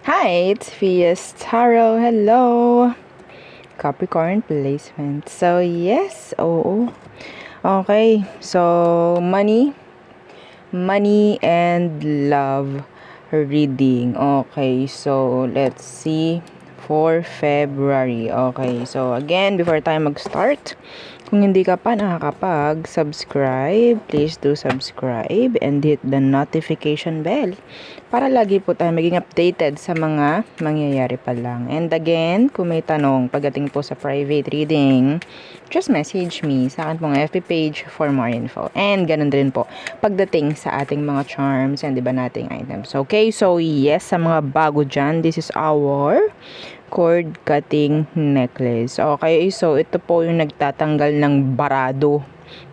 Hi, it's Fias Tarot. Hello. Capricorn placement. So, yes. Oo. Okay. So, money and love reading. Okay. So, let's see for February. Okay. So, again, before tayo mag-start, kung hindi ka pa nakakapag-subscribe, please do subscribe and hit the notification bell para lagi po tayo maging updated sa mga mangyayari pa lang. And again, kung may tanong pagdating po sa private reading, just message me sa akin pong FB page for more info. And ganun din po pagdating sa ating mga charms and iba nating items. Okay, so yes, sa mga bago dyan, this is our cord cutting necklace. Okay, so ito po yung nagtatanggal ng barado,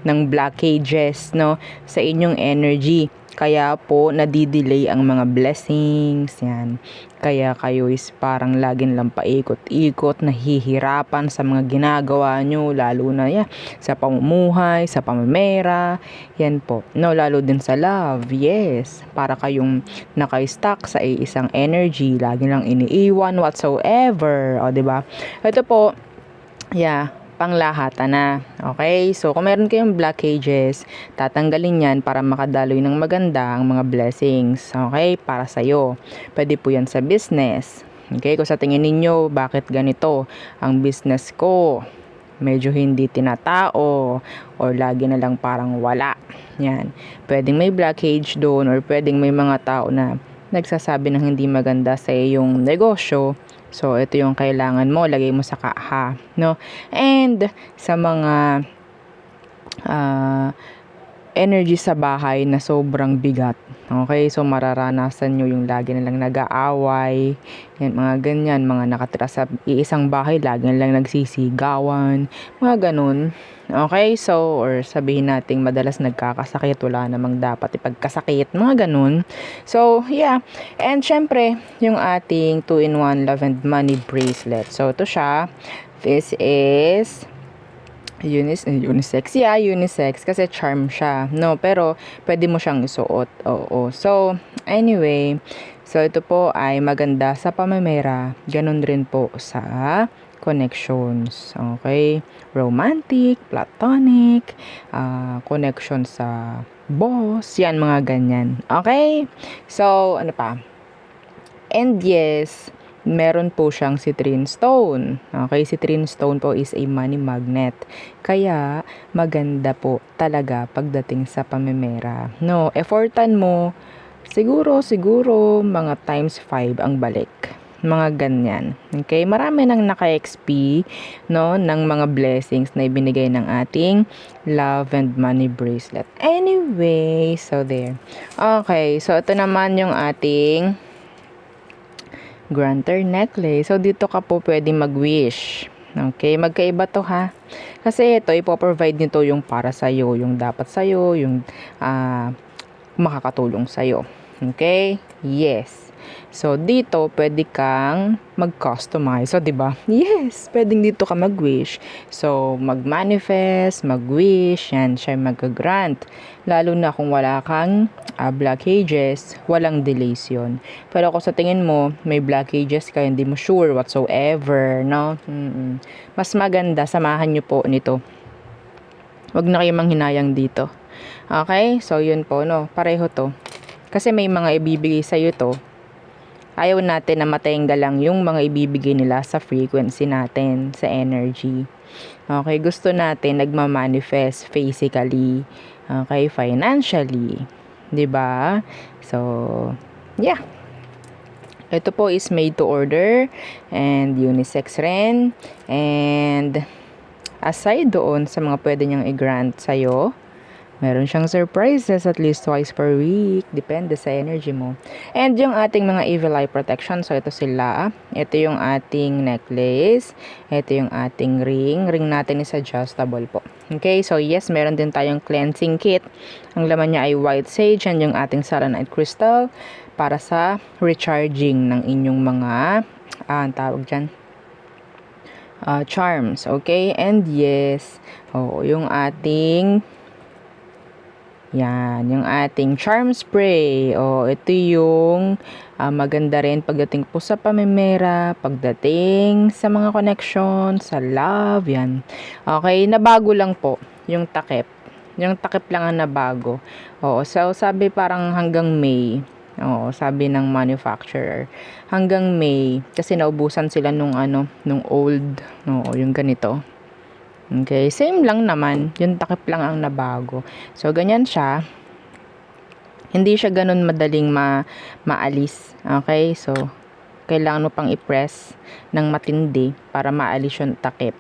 ng blockages, no, sa inyong energy. Kaya po nadidelay ang mga blessings, yan. Kaya kayo is parang laging lang paikot-ikot, nahihirapan sa mga ginagawa nyo, lalo na sa pamumuhay, sa pamamera, yan po. No, lalo din sa love, yes. Para kayong naka-stuck sa isang energy, lagi lang iniiwan whatsoever, o diba? Ito po, panglahatan na. Okay? So, kung meron kayong blockages, tatanggalin yan para makadaloy ng maganda ang mga blessings. Okay? Para sa'yo. Pwede po yan sa business. Okay? Kung sa tingin ninyo, bakit ganito ang business ko? Medyo hindi tinatao or lagi na lang parang wala. Yan. Pwedeng may blockage doon or pwedeng may mga tao na nagsasabi ng hindi maganda sa iyong negosyo. So, ito yung kailangan mo. Lagay mo sa kaha. No? And, sa mga energy sa bahay na sobrang bigat. Okay? So, mararanasan nyo yung lagi na lang nag-aaway. Yan, mga ganyan. Mga nakatira sa iisang bahay, lagi na lang nagsisigawan. Mga ganun. Okay? So, or sabihin natin madalas nagkakasakit. Wala namang dapat ipagkasakit. Mga ganun. So, yeah. And, syempre, yung ating 2-in-1 Love and Money bracelet. So, ito siya. This is unisex. Yeah, unisex. Kasi charm siya. No, pero pwede mo siyang isuot. Oo. So, anyway. So, ito po ay maganda sa pamamera. Ganon rin po sa connections. Okay? Romantic, platonic, connection sa boss. Yan, mga ganyan. Okay? So, ano pa? And yes, meron po siyang citrine stone. Okay, citrine stone po is a money magnet. Kaya, maganda po talaga pagdating sa pamemera. No, effortan mo, siguro, mga times 5 ang balik. Mga ganyan. Okay, marami nang naka-XP, no, ng mga blessings na ibinigay ng ating love and money bracelet. Anyway, so there. Okay, so ito naman yung ating granter necklace. So, dito ka po pwede mag-wish. Okay, magkaiba to ha. Kasi ito, ipoprovide nito yung para sa'yo, yung dapat sa'yo, yung makakatulong sa'yo. Okay? Yes. So, dito, pwede kang mag-customize. So, diba? Yes, pwedeng dito ka mag-wish. So, mag-manifest, mag-wish, yan, siya mag-grant. Lalo na kung wala kang blockages, walang delays yun. Pero kung sa tingin mo, may blockages ka, hindi mo sure whatsoever, no? Mas maganda, samahan nyo po nito. Huwag na kayo manghinayang dito. Okay? So, yun po, no? Pareho to. Kasi may mga ibibigay sa'yo to. Ayaw natin na matengga lang yung mga ibibigay nila sa frequency natin, sa energy. Okay? Gusto natin nagmamanifest physically. Okay? Financially. 'Di ba? So, yeah. Ito po is made to order and unisex rin. And aside doon sa mga pwede niyang i-grant sa'yo, meron siyang surprises at least twice per week. Depende sa energy mo. And yung ating mga evil eye protection. So, ito sila. Ito yung ating necklace. Ito yung ating ring. Ring natin is adjustable po. Okay? So, yes, meron din tayong cleansing kit. Ang laman niya ay white sage and yung ating selenite crystal para sa recharging ng inyong mga ang tawag dyan, charms. Okay? And yes, yung ating Yan, yung ating charm spray. Ito yung maganda rin pagdating po sa pamimera, pagdating sa mga connection, sa love, yan. Okay, nabago lang po yung takip. Yung takip lang ang nabago. So sabi parang hanggang May. Sabi ng manufacturer. Hanggang May, kasi naubusan sila nung old, yung ganito. Okay, same lang naman. Yung takip lang ang nabago. So, ganyan siya. Hindi siya ganun madaling maalis. Okay, so, kailangan mo pang i-press ng matindi para maalis yung takip.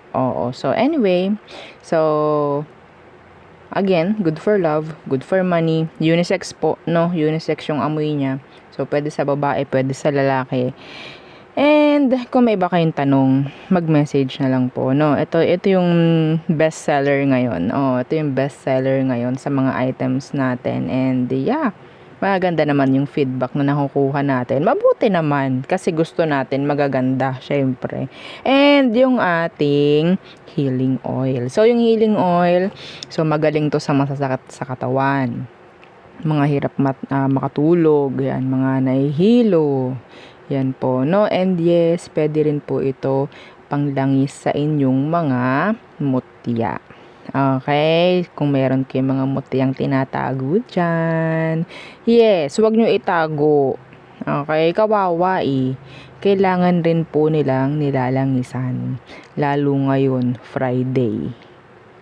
So anyway, so, again, good for love, good for money. Unisex po, no? Unisex yung amoy niya. So, pwede sa babae, pwede sa lalaki. And kung may iba kayong tanong, mag-message na lang po, no? Ito yung best seller ngayon. Ito yung best seller ngayon sa mga items natin. And yeah, maganda naman yung feedback na nakukuha natin. Mabuti naman kasi gusto natin magaganda, syempre. And yung ating healing oil. So yung healing oil, so magaling to sa masasakit sa katawan. Mga hirap makatulog, yan, mga nahihilo. Yan po, no? And yes, pwede rin po ito panglangis sa inyong mga mutya. Okay? Kung meron kayong mga mutyang tinatago dyan. Yes, huwag nyo itago. Okay? Kawawa eh. Kailangan rin po nilang nilalangisan. Lalo ngayon, Friday.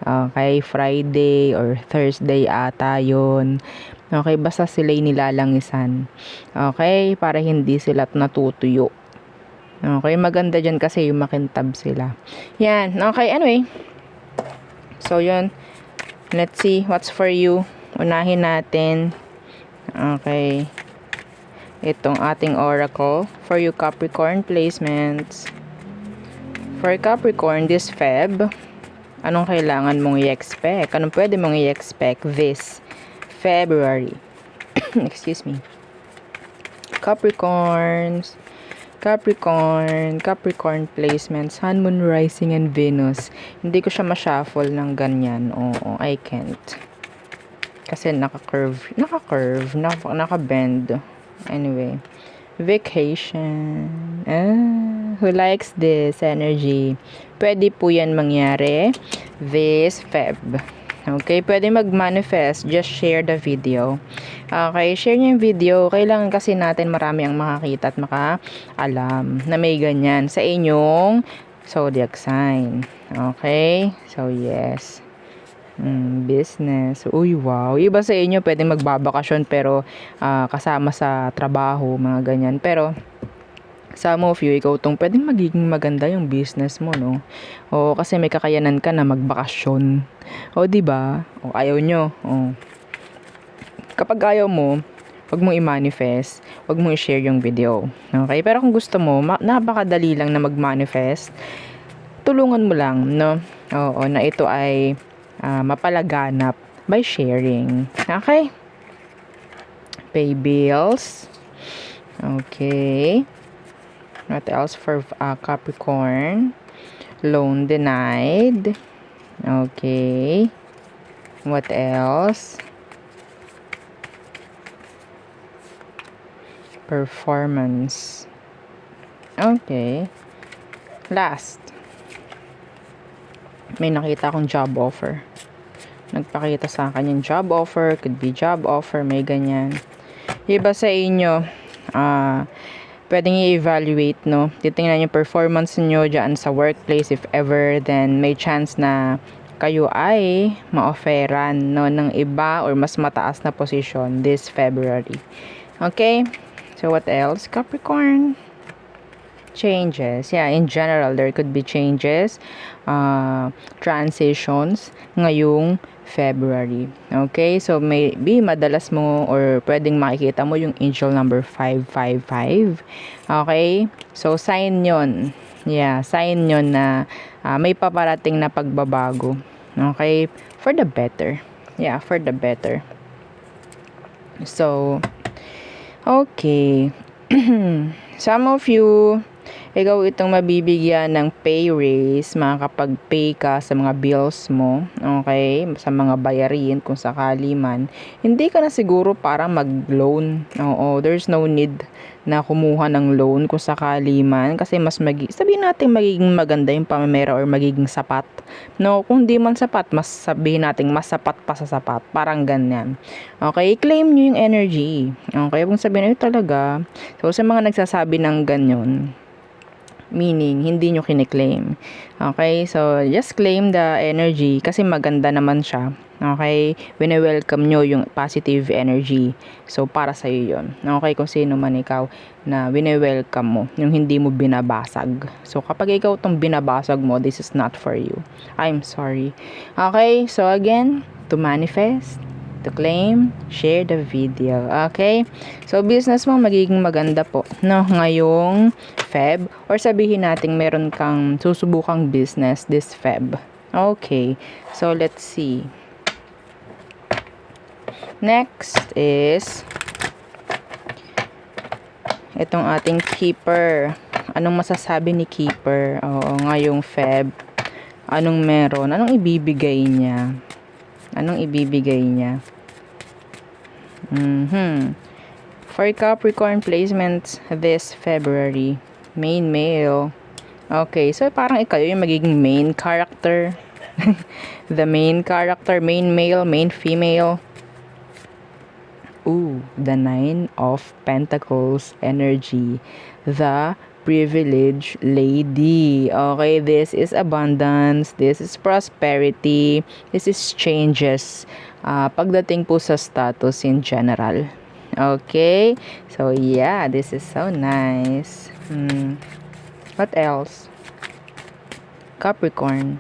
Okay? Friday or Thursday ata yun. Okay, basta sila'y nilalangisan. Okay, para hindi sila natutuyo. Okay, maganda dyan kasi yung makintab sila. Yan, okay, anyway. So, yun. Let's see what's for you. Unahin natin. Okay. Itong ating oracle. For you Capricorn placements. For Capricorn, this Feb, anong kailangan mong i-expect? Anong pwede mong i-expect this February? Excuse me. Capricorn placements, Sun, Moon, Rising, and Venus. Hindi ko siya ma-shuffle ng ganyan. I can't. Kasi naka-bend. Anyway. Vacation. Who likes this energy? Pwede po yan mangyari this Feb. Okay, pwede mag-manifest. Just share the video. Okay, share nyo yung video. Kailangan kasi natin marami ang makakita at makaalam na may ganyan sa inyong zodiac sign. Okay, so yes. Business. Uy, wow. Iba sa inyo, pwede magbabakasyon pero kasama sa trabaho, mga ganyan. Pero some of you, ikaw tong pwedeng magiging maganda yung business mo, no? Kasi may kakayanan ka na magbakasyon. Diba? Ayaw nyo. Kapag ayaw mo, wag mong i-manifest, wag mong i-share yung video. Okay? Pero kung gusto mo, napakadali lang na mag-manifest. Tulungan mo lang, no? Na ito ay mapalaganap by sharing. Okay? Pay bills. Okay. What else for Capricorn? Loan denied. Okay. What else? Performance. Okay. Last. May nakita akong job offer. Nagpakita sa akin yung job offer. Could be job offer. May ganyan. Iba sa inyo. Pwedeng i-evaluate, no? Titingnan yung performance niyo dyan sa workplace if ever, then may chance na kayo ay ma-offeran, no, ng iba or mas mataas na position this February. Okay? So, what else? Capricorn. Changes. Yeah, in general, there could be changes, transitions ngayong February. Okay? So, maybe madalas mo or pwedeng makikita mo yung angel number 555. Okay? So, sign yon. Yeah, sign yon na may paparating na pagbabago. Okay? For the better. Yeah, for the better. So, okay. Some of you, ikaw itong mabibigyan ng pay raise, makakapag-pay ka sa mga bills mo, okay, sa mga bayarin kung sakali man. Hindi ka na siguro para mag-loan. Oo, there's no need na kumuha ng loan kung sakali man kasi sabihin natin magiging maganda yung pamamera or magiging sapat. No, kung di man sapat, mas sabihin natin mas sapat pa sa sapat. Parang ganyan. Okay, claim nyo yung energy. Okay, kung sabihin nyo talaga. So, sa mga nagsasabi ng ganyan, meaning hindi nyo kiniklaim. Okay, so just claim the energy kasi maganda naman siya. Okay, wini-welcome nyo yung positive energy. So, para sa'yo yun. Okay, kung sino man ikaw na wini-welcome mo, yung hindi mo binabasag. So, kapag ikaw tong binabasag mo, this is not for you. I'm sorry. Okay, so again, to manifest, to claim, share the video. Okay? So, business mo magiging maganda po, no? Ngayong Feb, or sabihin natin meron kang susubukang business this Feb. Okay. So, let's see. Next is itong ating keeper. Anong masasabi ni keeper? Oo, ngayong Feb. Anong meron? Anong ibibigay niya? Anong ibibigay niya? For Capricorn placements this February, main male. Okay, so parang ikaw yung magiging main character. The main character, main male, main female. Ooh, the Nine of Pentacles energy. The privileged lady. Okay, this is abundance, this is prosperity, this is changes. Pagdating po sa status in general. Okay, so yeah, this is so nice. What else? Capricorn,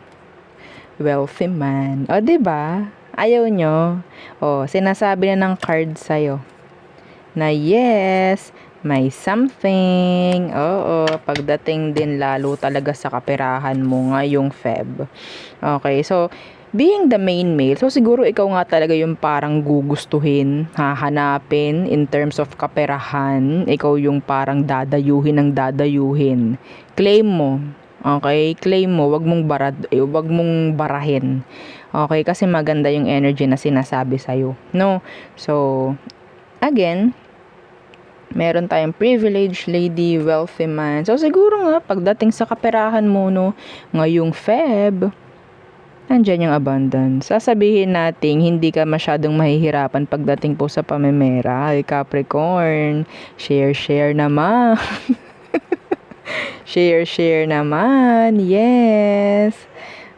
wealthy man. O, diba? Ayaw nyo. O, sinasabi na ng card sa'yo na yes, may something. Oo, pagdating din lalo talaga sa kaperahan mo ngayong Feb. Okay, so, being the main male, so siguro ikaw nga talaga yung parang gugustuhin, hahanapin in terms of kaperahan. Ikaw yung parang dadayuhin. Claim mo. Okay, claim mo, wag mong barahin. Okay, kasi maganda yung energy na sinasabi sa'yo. No? So, again, meron tayong privileged lady, wealthy man. So, siguro nga, pagdating sa kaperahan mo, no, ngayong Feb, nandyan yung abundance. Sasabihin natin, hindi ka masyadong mahihirapan pagdating po sa pamemera. Ay, Capricorn, share naman. share naman. Yes.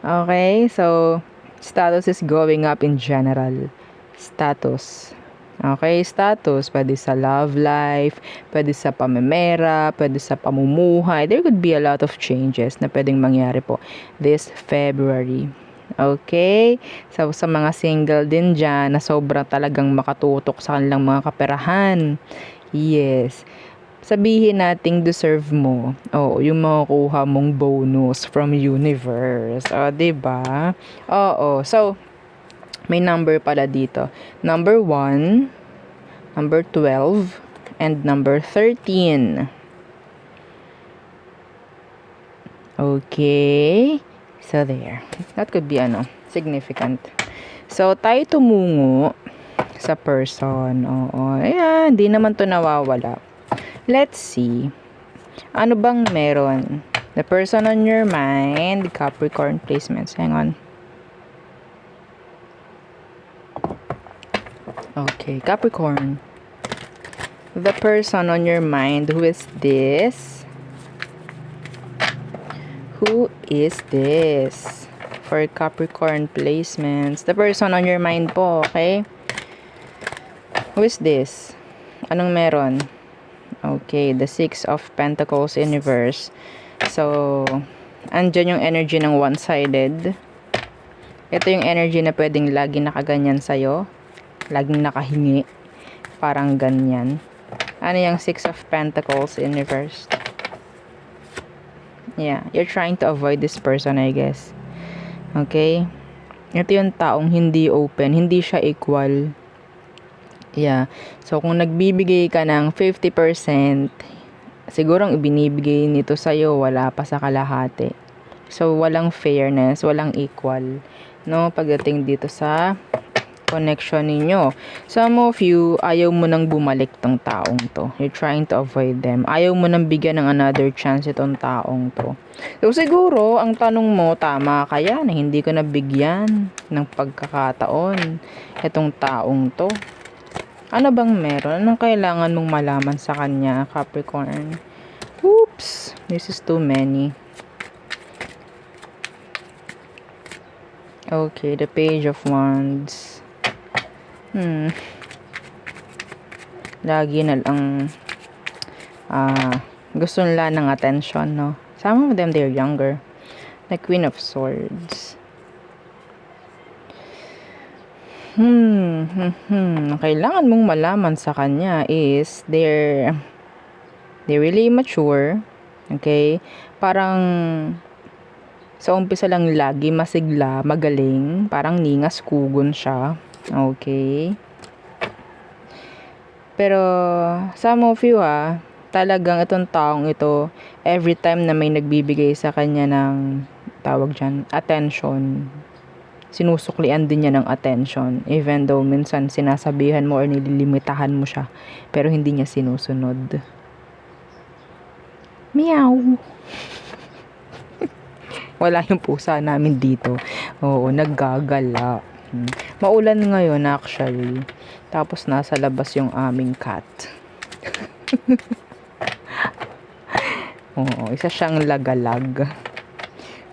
Okay, so, status is going up in general. Status. Okay, status. Pwede sa love life, pwede sa pamemera, pwede sa pamumuhay. There could be a lot of changes na pwedeng mangyari po this February. Okay? So, sa mga single din dyan na sobrang talagang makatutok sa kanilang mga kaperahan. Yes. Sabihin nating deserve mo. Yung makukuha mong bonus from universe. Diba? Oo. So, may number pala dito. Number 1, number 12, and number 13. Okay. So, there. That could be, significant. So, tayo tumungo sa person. Ayan, hindi naman to nawawala. Let's see. Ano bang meron? The person on your mind, Capricorn placements. Hang on. Okay, Capricorn. The person on your mind, who is this? Who is this? For Capricorn placements. The person on your mind po, okay? Who is this? Anong meron? Okay, the Six of Pentacles universe. So, andyan yung energy ng one-sided. Ito yung energy na pwedeng lagi nakaganyan sa'yo. Laging nakahingi. Parang ganyan. Ano yung Six of Pentacles universe? Yeah, you're trying to avoid this person, I guess. Okay? Ito yung taong hindi open. Hindi siya equal. Yeah. So, kung nagbibigay ka ng 50% siguro ang ibinibigay nito sa'yo wala pa sa kalahati. So, walang fairness, walang equal, no? Pagdating dito sa connection ninyo. Some of you, ayaw mo nang bumalik tong taong to. You're trying to avoid them. Ayaw mo nang bigyan ng another chance itong taong to. So, siguro, ang tanong mo, tama kaya na hindi ko nabigyan ng pagkakataon itong taong to? Ano bang meron? Anong kailangan mong malaman sa kanya, Capricorn? Oops! This is too many. Okay, the Page of Wands. Lagi na lang gusto nila ng attention, no? Some of them, they're younger. The Queen of Swords. Kailangan mong malaman sa kanya is they're really mature. Okay? Parang sa umpisa lang lagi masigla, magaling, parang ningas kugon siya. Okay? Pero some of you talagang itong taong ito, every time na may nagbibigay sa kanya ng tawag dyan, attention, sinusuklian din niya ng attention, even though minsan sinasabihan mo or nililimitahan mo siya, pero hindi niya sinusunod. Meow! Wala yung pusa namin dito. Oo, naggagala. Maulan ngayon actually. Tapos nasa labas yung aming cat. Oo, isa siyang lagalag.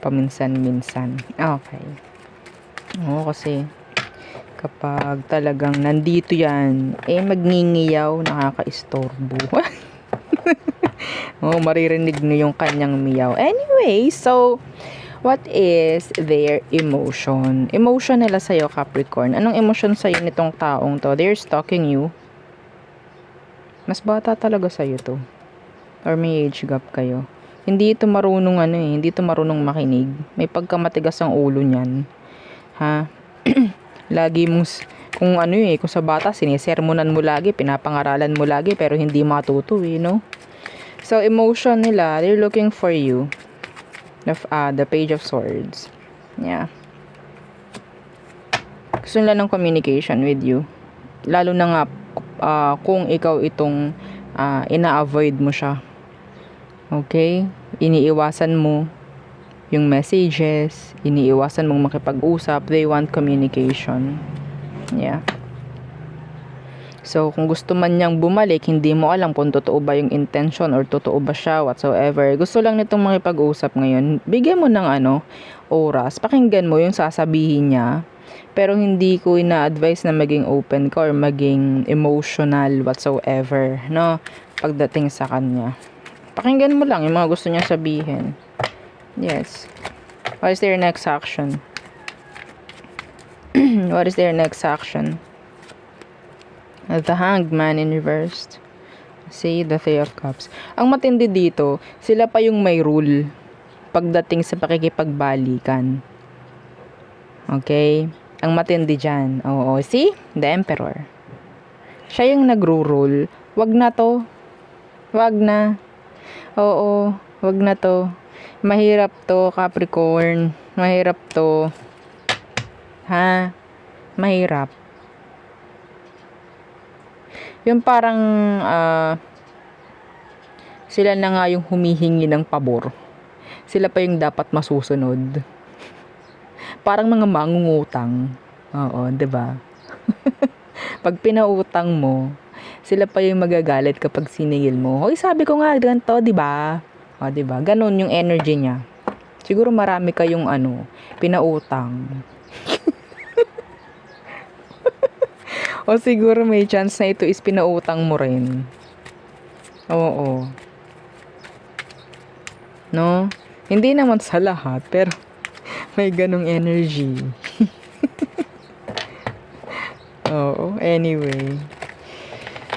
Paminsan-minsan. Okay. Oo, kasi kapag talagang nandito yan, magngingiyaw, nakaka-istorbo. Oo, maririnig nyo yung kanyang miyaw. Anyway, so what is their emotion? Emotion nila sa'yo, Capricorn. Anong emotion sa'yo nitong taong to? They're stalking you. Mas bata talaga sa'yo to. Or may age gap kayo. Hindi ito marunong hindi ito marunong makinig. May pagkamatigas ang ulo niyan. Ha? Lagi mong, kung kung sa bata, sinisermonan mo lagi, pinapangaralan mo lagi, pero hindi matuto no? So, emotion nila, they're looking for you. The Page of Swords. Yeah. Gusto nila ng communication with you. Lalo na nga kung ikaw itong ina-avoid mo siya. Okay? Iniiwasan mo yung messages, iniiwasan mong makipag-usap. They want communication. Yeah. So, kung gusto man niyang bumalik, hindi mo alam kung totoo ba yung intention or totoo ba siya, whatsoever. Gusto lang nitong makipag-usap ngayon. Bigyan mo ng oras. Pakinggan mo yung sasabihin niya. Pero hindi ko ina-advise na maging open ka or maging emotional whatsoever, no? Pagdating sa kanya. Pakinggan mo lang yung mga gusto niya sabihin. Yes. What is their next action? What is their next action? The Hanged Man in reversed. See, the Three of Cups. Ang matindi dito, sila pa yung may rule pagdating sa pakikipagbalikan. Okay? Ang matindi dyan. Oo, see? The Emperor. Siya yung nagro-rule. Wag na to. Wag na. Oo, wag na to. Mahirap to, Capricorn. Mahirap to. Ha? Mahirap. Yung parang sila na nga yung humihingi ng pabor. Sila pa yung dapat masusunod. Parang mga mangungutang. Oo, 'di ba? Pag pinautang mo, sila pa yung magagalit kapag siningil mo. Hoy, sabi ko nga ganito, 'di ba? O, 'di ba? Ganun yung energy niya. Siguro marami kayong pinautang. O siguro may chance na ito is pinautang mo rin. Oo. No? Hindi naman sa lahat, pero may ganong energy. Oo, anyway.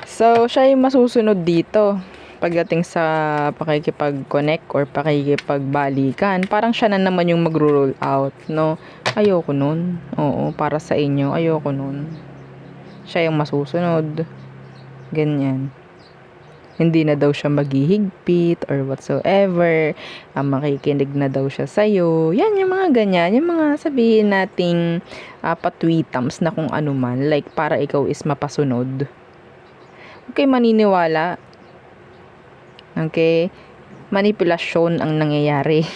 So, siya yung masusunod dito. Pagdating sa pakikipag-connect or pakikipagbalikan, parang siya na naman yung mag-roll out, no? Ayoko nun. Oo, para sa inyo, ayoko nun. Siya yung masusunod. Ganyan. Hindi na daw siya maghihigpit or whatsoever. Makikinig na daw siya sa'yo. Yan, yung mga ganyan. Yung mga sabihin nating patwitams na kung ano man. Like, para ikaw is mapasunod. Okay, maniniwala. Okay? Manipulasyon ang nangyayari.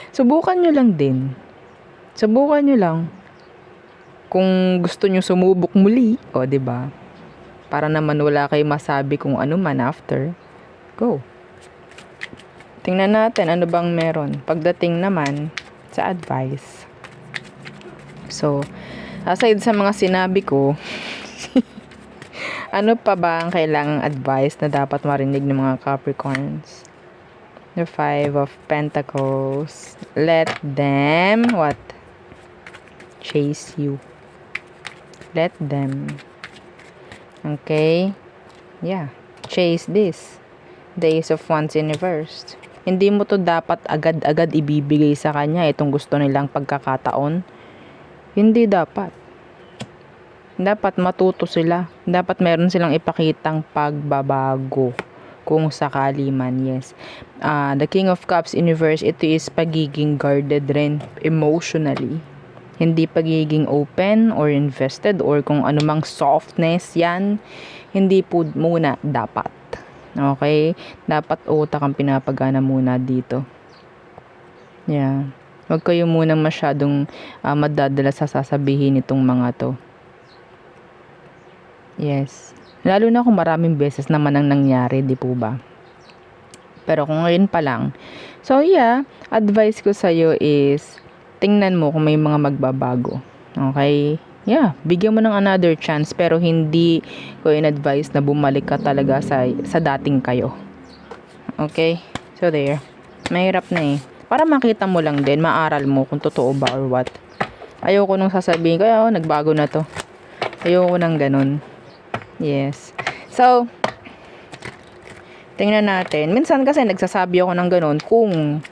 Subukan nyo lang din. Subukan nyo lang. Kung gusto nyo sumubok muli, o, 'di ba? Para naman wala kayo masabi kung ano man after. Go. Tingnan natin ano bang meron. Pagdating naman sa advice. So, aside sa mga sinabi ko, ano pa ba ang kailangang advice na dapat marinig ng mga Capricorns? The Five of Pentacles. Let them, what? Chase you. Let them. Okay? Yeah. Chase this. The Ace of Wands in reverse. Hindi mo to dapat agad-agad ibibigay sa kanya itong gusto nilang pagkakataon. Hindi dapat. Dapat matuto sila. Dapat meron silang ipakitang pagbabago. Kung sakali man, yes. The King of Cups in reverse, ito is pagiging guarded rin emotionally. Hindi pagiging open or invested or kung anumang softness yan. Hindi po muna dapat. Okay? Dapat utak ang pinapagana muna dito. Yeah. Huwag kayo muna masyadong madadala sa sasabihin itong mga to. Yes. Lalo na kung maraming beses naman ang nangyari, di po ba? Pero kung ngayon pa lang. So yeah, advice ko sa'yo is tingnan mo kung may mga magbabago. Okay? Yeah, bigyan mo ng another chance pero hindi ko in-advise na bumalik ka talaga sa dating kayo. Okay? So there. Mahirap na eh. Para makita mo lang din, maaral mo kung totoo ba or what. Ayoko nung sasabihin ko, nagbago na to. Ayoko nang ganun. Yes. So, tingnan natin. Minsan kasi nagsasabi ako ng ganun kung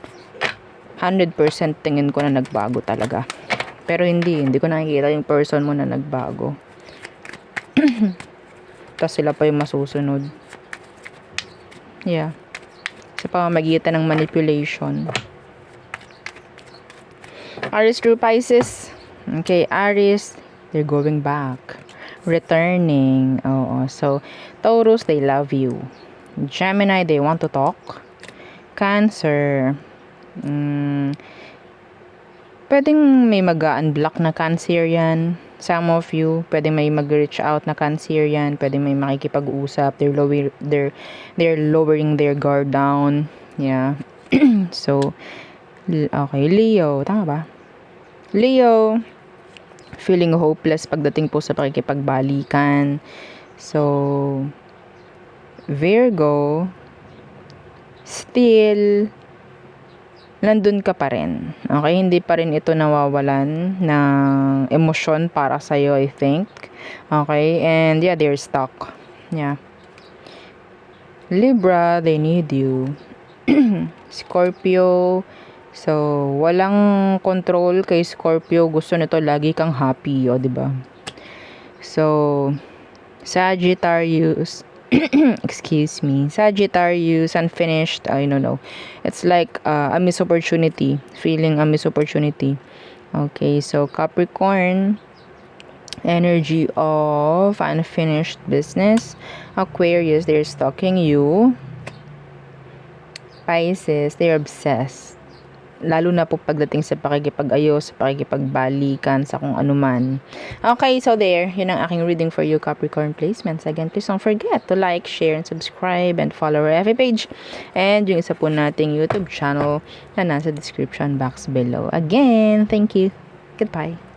100% tingin ko na nagbago talaga. Pero hindi ko nakikita yung person mo na nagbago. Tapos sila pa yung masusunod. Yeah. Sa pamamagitan ng manipulation. Aries through Pisces. Okay, Aries, they're going back. Returning. Oo. So, Taurus, they love you. Gemini, they want to talk. Cancer, pwedeng may mag-unblock na Cancer yan. Some of you, pwedeng may mag-reach out na Cancer yan. Pwedeng may makikipag-usap. They're lowering their guard down. Yeah. So, okay. Leo, tama ba? Leo, feeling hopeless pagdating po sa pakikipagbalikan. So, Virgo, still nandun ka pa rin. Okay? Hindi pa rin ito nawawalan ng emosyon para sa'yo, I think. Okay? And yeah, they're stuck. Yeah. Libra, they need you. Scorpio, so, walang control kay Scorpio. Gusto nito lagi kang happy, o, diba? So, Sagittarius, excuse me, Sagittarius, unfinished, I don't know. It's like a missed opportunity, feeling a missed opportunity. Okay, so Capricorn, energy of unfinished business. Aquarius, they're stalking you. Pisces, they're obsessed. Lalo na po pagdating sa pakikipag-ayos, sa pakikipagbalikan, sa kung ano man. Okay, so there. Yun ang aking reading for you, Capricorn placements. Again, please don't forget to like, share, and subscribe, and follow our FB page. And yung isa po nating YouTube channel na nasa description box below. Again, thank you. Goodbye.